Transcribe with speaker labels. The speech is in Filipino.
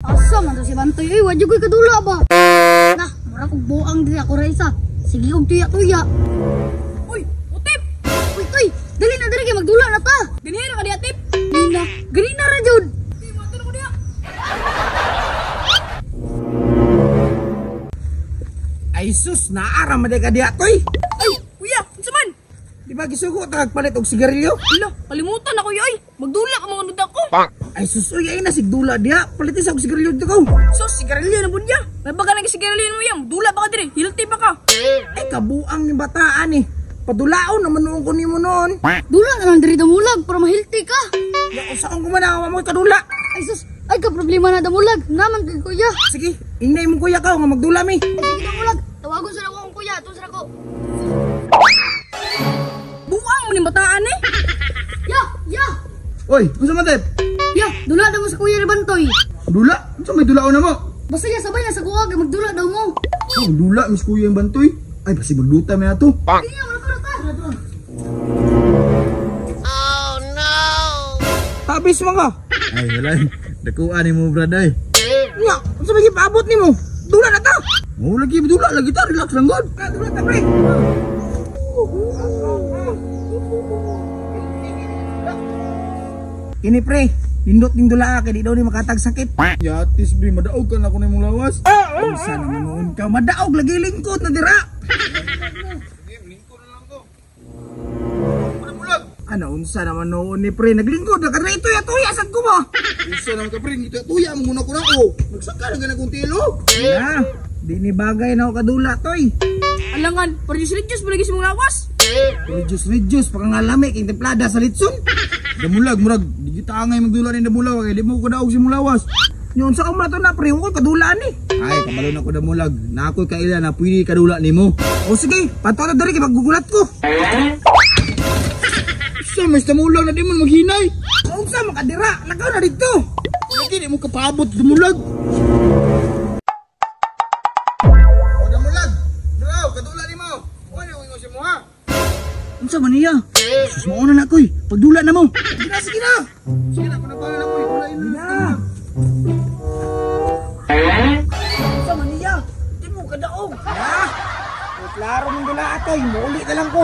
Speaker 1: Asa man to si Bantoy? Ay, wadyo ko'y kadula ba? Nah, mura kong buang din ako Raisa. Sige kong tuya-tuya.
Speaker 2: Uy, utip!
Speaker 1: Uy, Toy, dali na dali kayo magdula na ta.
Speaker 2: Ganyan ka diya, tip!
Speaker 1: Nina, gani na ra jud.
Speaker 2: Di, matulog ko diya!
Speaker 3: Ay sus, naara maday ka diya, Toy.
Speaker 2: Ay, kuya, unsa man?
Speaker 3: Di ba gisugo tagagpalit og sigarilyo?
Speaker 2: Hala, kalimutan ako yoy. Magdula ka mga nuda ko.
Speaker 3: Ay sus, uy, ay nasigdula diya. Palitis og sigarilyo dito ko.
Speaker 2: So, sigarilyo na bunya. May baga nang sigarilyo mo yan. Dula ba ka dire? Hilti ba ka?
Speaker 3: Ay kabuang ni bataan eh. Padulaon naman noon ko nimo noon.
Speaker 1: Dula na lang diri damulag para mahilti ka.
Speaker 3: Ya usaon ko man ako mo kadula.
Speaker 1: Ay sus, ay ka problema na damulag. Naman kay kuya.
Speaker 3: Sige, ingay mo kuya ka nga magdula mi.
Speaker 1: Sige damulag, tawagon sa ako ang kuya, tus ra ko.
Speaker 2: Buang mo ni bataan eh.
Speaker 1: Ya, ya.
Speaker 3: Oy, unsa man tep?
Speaker 1: Ya, dula daw mo sa kuya ni Bantoy.
Speaker 3: Dula? Unsa may dulaon na mo?
Speaker 1: Basta ya sabay na sa kuha kay magdula daw mo.
Speaker 3: Oh, dula mis kuya yung bantoy. Ay basi magluta mi ato.
Speaker 1: Sige, wala ka na.
Speaker 3: Tabis man ka. Ay wala. Dakuan ni mo brad ay. Nya, unsa may gipaabot nimo? Dula na ta. Mo lagi dula lagi ta relax lang god. Ka dula ta pre. Ini pre, pindot ning dula kay di daw ni makatag sakit. Yatis bre, madaog ka na ko nimong lawas. Unsa naman noon ka madaog lagi lingkod na dira. Ano unsa naman noon ni pre naglingkod na kadra ito ya tuya sad ko ba? Unsa naman ka pre ito tuya mo muna ko na ko. Nagsaka na ganang kung tilo. Na, di ni bagay na ako kadula toy.
Speaker 2: Alangan, parjus-rijus mo lagi sa mga lawas.
Speaker 3: Reduce pakangalami kay templada sa litson. Damulag murag di kita angay magdula ni damulag kay di mo ko daog si mulawas. Nyon sa umra to na pre ko kadula ni. Ay kabalo na ko damulag. Na ako kaila na pwede kadula nimo. O sige, pato na diri kay maggugulat ko. Sa mas damulag na di mo maghinay. Unsa makadira? Lakaw na dito. Lagi di mo kapaabot damulag. O damulag. Bro, kadula nimo. Wala ko si mo ha. Unsa man niya? Sus mauna na koy. Pagdula na mo. Sige na, sige na. Sige na, panabangan na koy. Dulain na. Unsa man niya? Di mo kadaog. Ha? Klaro mong dula atoy. Mauli na lang ko.